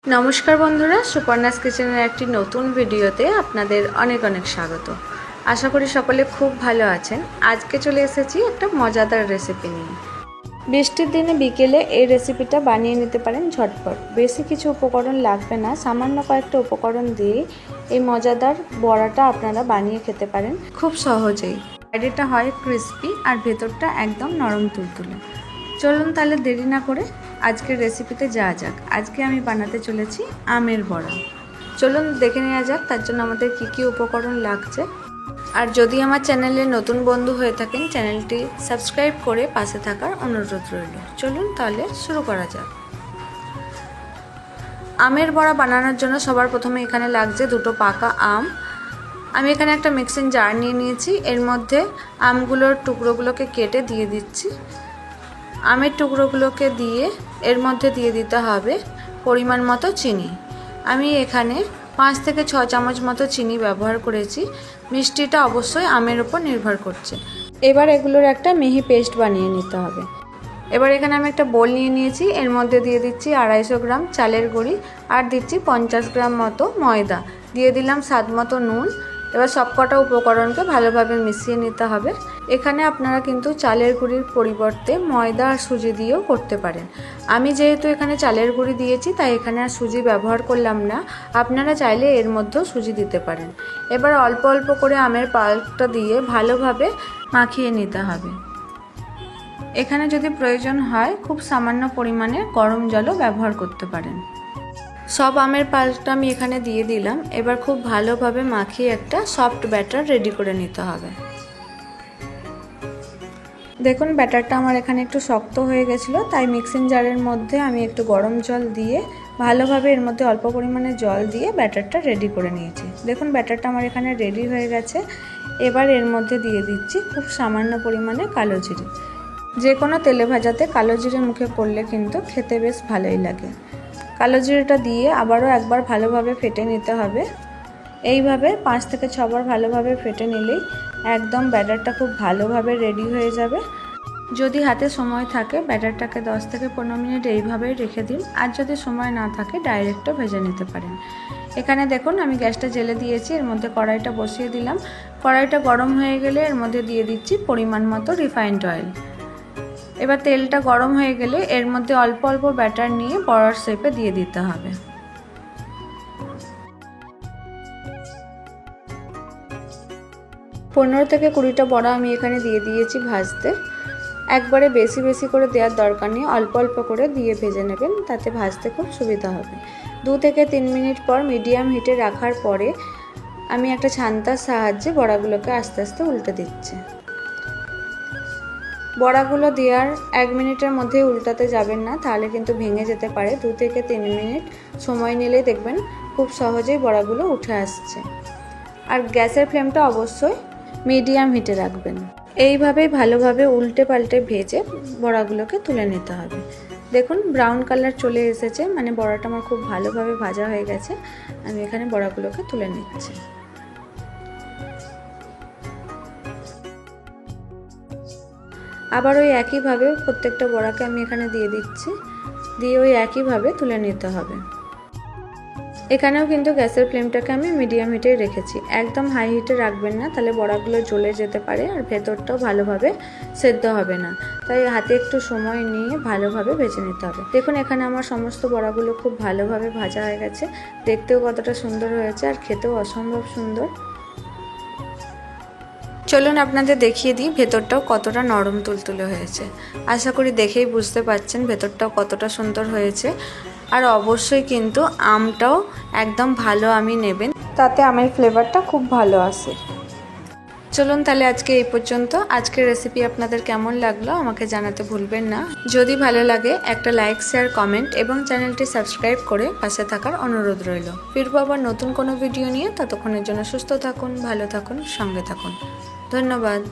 नमस्कार बंधुरा सुपर्णास किचेनेर एकटी नतून भिडियोते आपनादेर अनेक अनेक स्वागत। आशा करी सकले खूब भालो आछेन। आज के चले एसेछि एकटा मजादार रेसिपि निये। बृष्टिर दिने बिकेले এই রেসিপিটা বানিয়ে নিতে পারেন ঝটপট। বেশি কিছু উপকরণ লাগবে না, সামান্য কয়েকটা উপকরণ দিয়ে এই মজাদার বড়াটা আপনারা বানিয়ে খেতে পারেন খুব সহজেই। বাইরেটা হয় ক্রিস্পি আর ভেতরটা একদম নরম তুলতুলে। চলুন তাহলে দেরি না করে আজকের রেসিপিতে যাওয়া যাক। আজকে আমি বানাতে চলেছি আমের বড়া। চলুন দেখে নেওয়া যাক তার জন্য আমাদের কী কী উপকরণ লাগছে। আর যদি আমার চ্যানেলে নতুন বন্ধু হয়ে থাকেন চ্যানেলটি সাবস্ক্রাইব করে পাশে থাকার অনুরোধ রইল। চলুন তাহলে শুরু করা যাক। আমের বড়া বানানোর জন্য সবার প্রথমে এখানে লাগছে দুটো পাকা আম। আমি এখানে একটা মিক্সিং জার নিয়ে নিয়েছি, এর মধ্যে আমগুলোর টুকরোগুলোকে কেটে দিয়ে দিচ্ছি। আমের টুকরোগুলোকে দিয়ে এর মধ্যে দিয়ে দিতে হবে পরিমাণ মতো চিনি। আমি এখানে 5 থেকে 6 চামচ মতো চিনি ব্যবহার করেছি। মিষ্টিটা অবশ্যই আমের উপর নির্ভর করছে। এবার এগুলোর একটা মিহি পেস্ট বানিয়ে নিতে হবে। এবার এখানে আমি একটা বোল নিয়ে নিয়েছি, এর মধ্যে দিয়ে দিচ্ছি 250 গ্রাম চালের গুঁড়ি আর দিচ্ছি 50 গ্রাম মতো ময়দা, দিয়ে দিলাম স্বাদ মতো নুন। এবার সবকটা উপকরণকে ভালোভাবে মিশিয়ে নিতে হবে। এখানে আপনারা কিন্তু চালের গুঁড়ির পরিবর্তে ময়দা আর সুজি দিয়েও করতে পারেন। আমি যেহেতু এখানে চালের গুঁড়ি দিয়েছি তাই এখানে আর সুজি ব্যবহার করলাম না, আপনারা চাইলে এর মধ্যেও সুজি দিতে পারেন। এবার অল্প অল্প করে আমের পাল্পটা দিয়ে ভালোভাবে মাখিয়ে নিতে হবে। এখানে যদি প্রয়োজন হয় খুব সামান্য পরিমাণে গরম জলও ব্যবহার করতে পারেন। সব আমের পাল্পটা আমি এখানে দিয়ে দিলাম। এবার খুব ভালোভাবে মাখিয়ে একটা সফট ব্যাটার রেডি করে নিতে হবে। দেখুন ব্যাটারটা আমার এখানে একটু শক্ত হয়ে গেছিলো, তাই মিক্সিং জারের মধ্যে আমি একটু গরম জল দিয়ে ভালোভাবে এর মধ্যে অল্প পরিমাণে জল দিয়ে ব্যাটারটা রেডি করে নিয়েছি। দেখুন ব্যাটারটা আমার এখানে রেডি হয়ে গেছে। এবার এর মধ্যে দিয়ে দিচ্ছি খুব সামান্য পরিমাণে কালো জিরে। যে কোনো তেলে ভাজাতে কালো জিরে মুখে পড়লে কিন্তু খেতে বেশ ভালোই লাগে। কালো জিরেটা দিয়ে আবারও একবার ভালোভাবে ফেটে নিতে হবে। এইভাবে 5 থেকে 6 বার ভালোভাবে ফেটে নিলেই একদম ব্যাটারটা খুব ভালোভাবে রেডি হয়ে যাবে। যদি হাতে সময় থাকে ব্যাটারটাকে 10 থেকে 15 মিনিট এইভাবেই রেখে দিন, আর যদি সময় না থাকে ডাইরেক্টও ভেজে নিতে পারেন। এখানে দেখুন আমি গ্যাসটা জ্বেলে দিয়েছি, এর মধ্যে কড়াইটা বসিয়ে দিলাম। কড়াইটা গরম হয়ে গেলে এর মধ্যে দিয়ে দিচ্ছি পরিমাণ মতো রিফাইন্ড অয়েল। এবার তেলটা গরম হয়ে গেলে এর মধ্যে অল্প অল্প ব্যাটার নিয়ে বড়ার শেপে দিয়ে দিতে হবে। পনেরো থেকে 20টা বড়া আমি এখানে দিয়ে দিয়েছি ভাজতে। একবারে বেশি বেশি করে দেওয়ার দরকার নেই, অল্প অল্প করে দিয়ে ভেজে নেবেন, তাতে ভাজতে খুব সুবিধা হবে। 2 থেকে 3 মিনিট পর মিডিয়াম হিটে রাখার পরে আমি একটা ছান্তার সাহায্যে বড়াগুলোকে আস্তে আস্তে উল্টে দিচ্ছি। বড়াগুলো দেওয়ার 1 মিনিটের মধ্যে উল্টাতে যাবেন না, তাহলে কিন্তু ভেঙে যেতে পারে। 2 থেকে 3 মিনিট সময় নিলে দেখবেন খুব সহজেই বড়াগুলো উঠে আসছে। আর গ্যাসের ফ্লেমটা অবশ্যই মিডিয়াম হিটে রাখবেন। এইভাবেই ভালোভাবে উল্টে পাল্টে ভেজে বড়াগুলোকে তুলে নিতে হবে। দেখুন ব্রাউন কালার চলে এসেছে, মানে বড়াটা আমার খুব ভালোভাবে ভাজা হয়ে গেছে। আমি এখানে বড়াগুলোকে তুলে নিচ্ছি। আবার ওই একইভাবে প্রত্যেকটা বড়াকে আমি এখানে দিয়ে দিচ্ছি, দিয়ে ওই একইভাবে তুলে নিতে হবে। এখানেও কিন্তু গ্যাসের ফ্লেমটাকে আমি মিডিয়াম হিটে রেখেছি, একদম হাই হিটে রাখবেন না, তাহলে বড়াগুলো জ্বলে যেতে পারে আর ভেতরটাও ভালোভাবে সেদ্ধ হবে না। তাই হাতে একটু সময় নিয়ে ভালোভাবে ভেজে নিতে হবে। দেখুন এখানে আমার সমস্ত বড়াগুলো খুব ভালোভাবে ভাজা হয়ে গেছে, দেখতেও কতটা সুন্দর হয়েছে আর খেতেও অসম্ভব সুন্দর। চলুন আপনাদের দেখিয়ে দিই ভেতরটাও কতটা নরম তুলতুলে হয়েছে। আশা করি দেখেই বুঝতে পারছেন ভেতরটাও কতটা সুন্দর হয়েছে। আর অবশ্যই কিন্তু আমটাও একদম ভালো আমি নেবেন, তাতে আমের ফ্লেভারটা খুব ভালো আসে। চলুন তাহলে আজকে এই পর্যন্ত। আজকের রেসিপি আপনাদের কেমন লাগলো আমাকে জানাতে ভুলবেন না। যদি ভালো লাগে একটা লাইক, শেয়ার, কমেন্ট এবং চ্যানেলটি সাবস্ক্রাইব করে পাশে থাকার অনুরোধ রইল। ফিরবো আবার নতুন কোনো ভিডিও নিয়ে, ততক্ষণের জন্য সুস্থ থাকুন, ভালো থাকুন, সঙ্গে থাকুন। ধন্যবাদ।